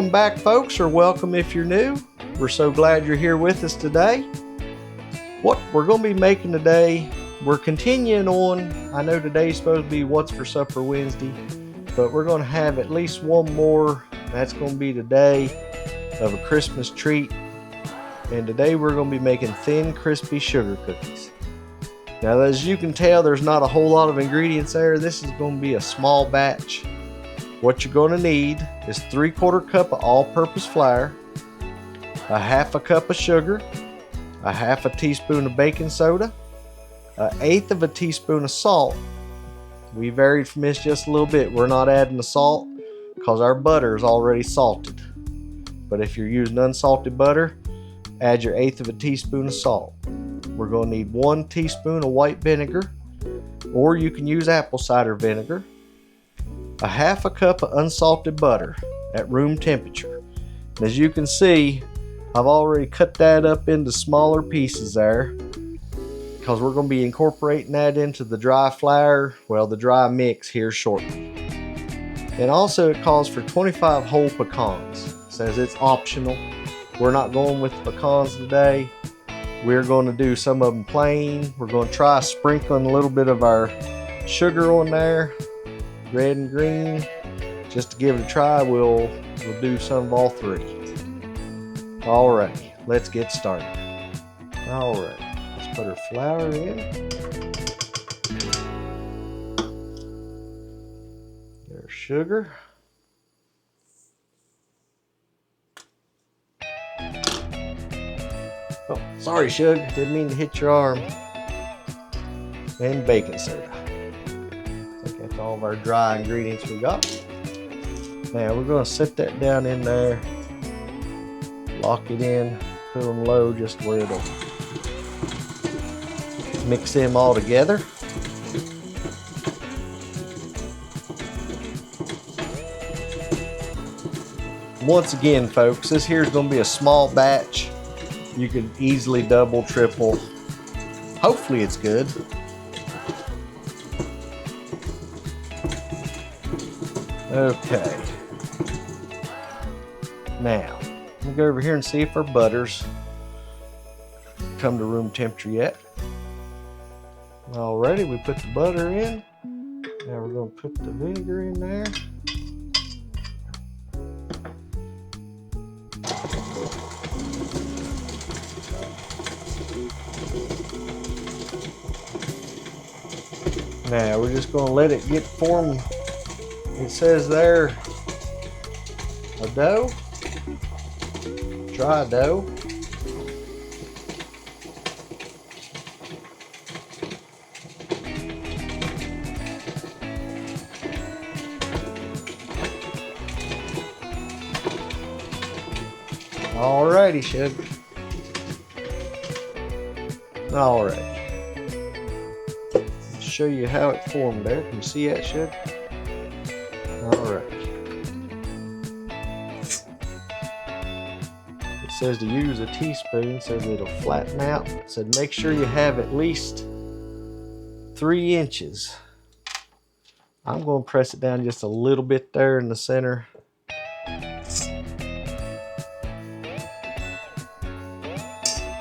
Welcome back, folks, or welcome if you're new. We're so glad you're here with us today. What we're going to be making today, we're continuing on. I know today's supposed to be What's for Supper Wednesday, but we're going to have at least one more. That's going to be the day of a Christmas treat. And today we're going to be making thin, crispy sugar cookies. Now, as you can tell, there's not a whole lot of ingredients there. This is going to be a small batch. What you're going to need is 3/4 cup of all-purpose flour, a 1/2 cup of sugar, a 1/2 teaspoon of baking soda, 1/8 teaspoon of salt. We varied from this just a little bit. We're not adding the salt because our butter is already salted. But if you're using unsalted butter, add your 1/8 teaspoon of salt. We're going to need 1 teaspoon of white vinegar, or you can use apple cider vinegar, a 1/2 cup of unsalted butter at room temperature. And as you can see, I've already cut that up into smaller pieces there because we're going to be incorporating that into the dry flour, the dry mix here shortly. And also it calls for 25 whole pecans. It says it's optional. We're not going with pecans today. We're going to do some of them plain. We're going to try sprinkling a little bit of our sugar on there, red and green, just to give it a try. We'll do some of all three. Alrighty, let's get started. Alright, let's put our flour in. There's sugar. Oh, sorry, Shug, didn't mean to hit your arm. And baking soda. I think that's all of our dry ingredients we got. Now we're going to set that down in there, lock it in, put them low just where it'll mix them all together. Once again, folks, this here is going to be a small batch. You could easily double, triple. Hopefully it's good. Okay. Now, let me go over here and see if our butter's come to room temperature yet. Alrighty, we put the butter in. Now we're going to put the vinegar in there. Now we're just going to let it get formed. It says there, a dough, dry dough. Alrighty, Shug. Alright. Show you how it formed there. Can you see that, Shug? Alright. It says to use a teaspoon, says it'll flatten out. It said make sure you have at least 3 inches. I'm going to press it down just a little bit there in the center.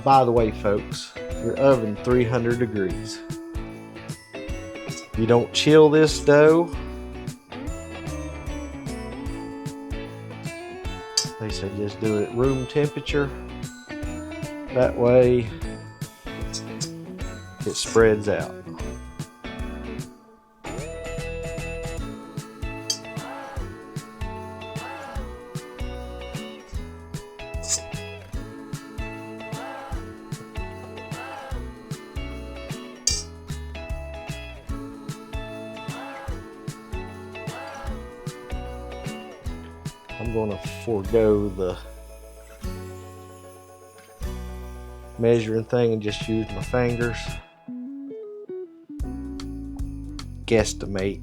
By the way, folks, your oven 300 degrees. You don't chill this dough. They said just do it at room temperature. That way it spreads out. I'm going to forego the measuring thing and just use my fingers. Guesstimate.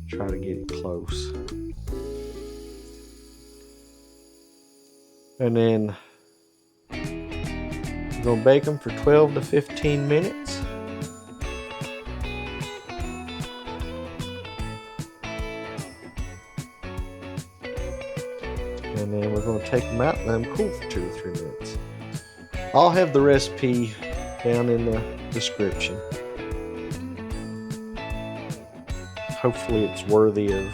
Try to get it close. And then we're going to bake them for 12 to 15 minutes. And then we're going to take them out and let them cool for 2 or 3 minutes. I'll have the recipe down in the description. Hopefully it's worthy of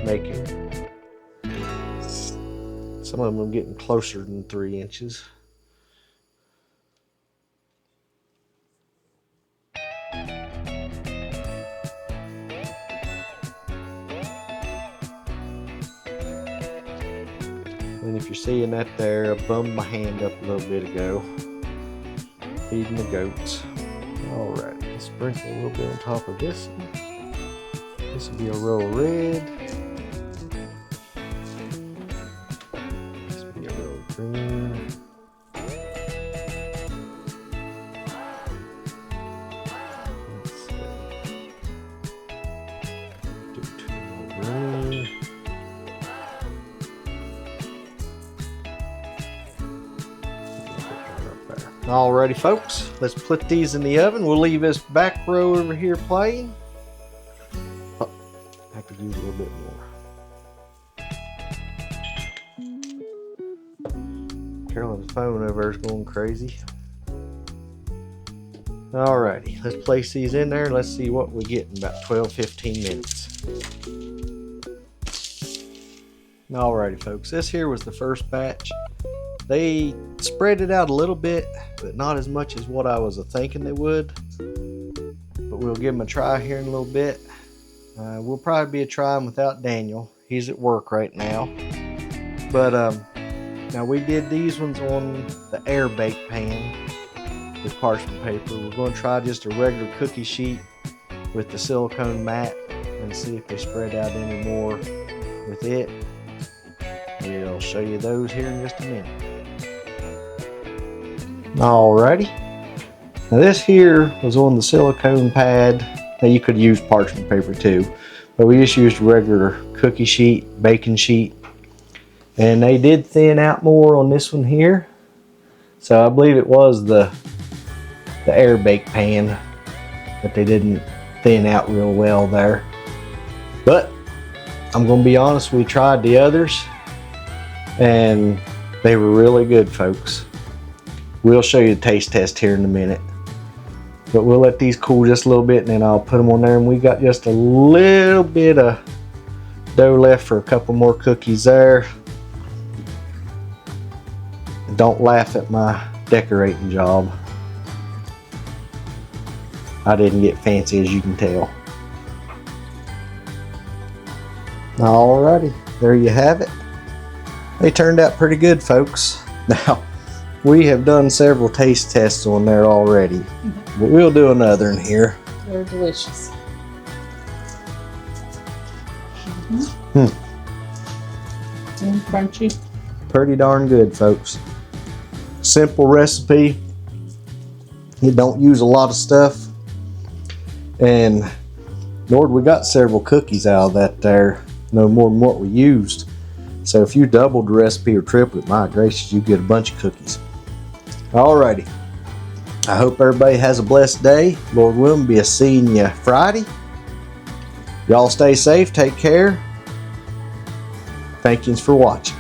making. Some of them are getting closer than 3 inches. And if you're seeing that there, I bummed my hand up a little bit ago, feeding the goats. All right, let's sprinkle a little bit on top of this one. This will be a row of red. This will be a row of green. Let's see. Do 2 more green. Alrighty folks, let's put these in the oven. We'll leave this back row over here playing. Oh, I could use a little bit more. Carolyn's phone over there is going crazy. Alrighty, let's place these in there. Let's see what we get in about 12-15 minutes. Alrighty folks, this here was the first batch. They spread it out a little bit, but not as much as what I was thinking they would. But we'll give them a try here in a little bit. We'll probably be trying without Daniel. He's at work right now. But now we did these ones on the air bake pan with parchment paper. We're going to try just a regular cookie sheet with the silicone mat and see if they spread out any more with it. We'll show you those here in just a minute. Alrighty, now this here was on the silicone pad. Now you could use parchment paper too, but we just used a regular cookie sheet, baking sheet, and they did thin out more on this one here. So I believe it was the air bake pan that they didn't thin out real well there. But I'm gonna be honest, we tried the others and they were really good, folks. We'll show you the taste test here in a minute. But we'll let these cool just a little bit and then I'll put them on there. And we got just a little bit of dough left for a couple more cookies there. Don't laugh at my decorating job. I didn't get fancy, as you can tell. Alrighty, there you have it. They turned out pretty good, folks. Now, we have done several taste tests on there already, but we'll do another in here. They're delicious. And crunchy. Pretty darn good, folks. Simple recipe. You don't use a lot of stuff. And Lord, we got several cookies out of that there. No more than what we used. So if you doubled the recipe or tripled it, my gracious, you get a bunch of cookies. Alrighty. I hope everybody has a blessed day. Lord willing, be seeing you Friday. Y'all stay safe, take care. Thank yous for watching.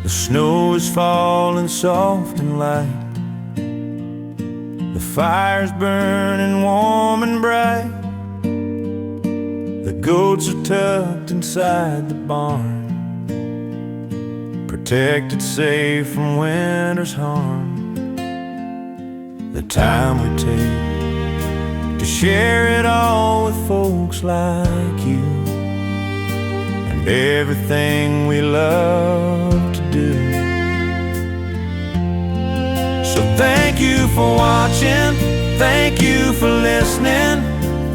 The snow is falling soft and light. The fire's burning warm and bright. The goats are tucked inside the barn, protected safe from winter's harm. The time we take to share it all with folks like you, and everything we love to do. So thank you for watching, thank you for listening,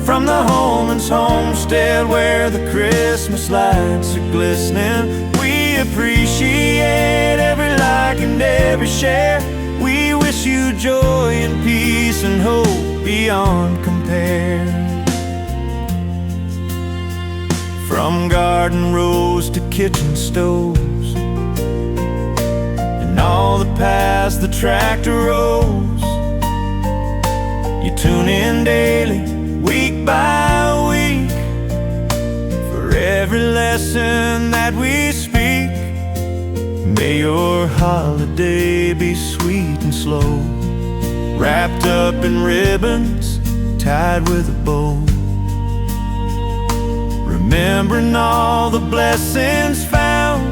From the Holmans homestead where the Christmas lights are glistening, we appreciate every like and every share. We wish you joy and peace and hope beyond compare. From garden rows to kitchen stoves, and all the paths the tractor rows, you tune in daily, week by week, for every lesson that we speak. May your holiday be sweet and slow, wrapped up in ribbons, tied with a bow. Remembering all the blessings found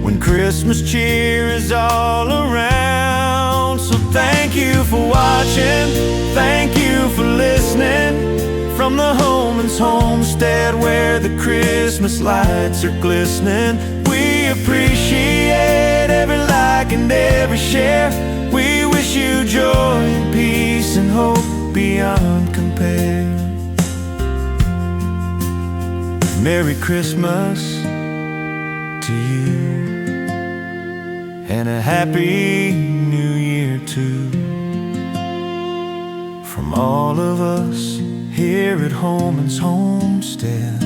when Christmas cheer is all around. So thank you for watching, thank you for listening. From the Holmans homestead where the Christmas lights are glistening, we appreciate every like and every share. We wish you joy and peace and hope beyond compare. Merry Christmas to you, and a Happy New Year too, from all of us here at Holmans Homestead.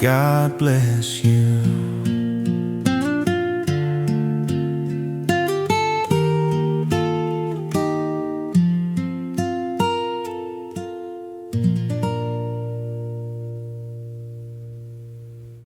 God bless you.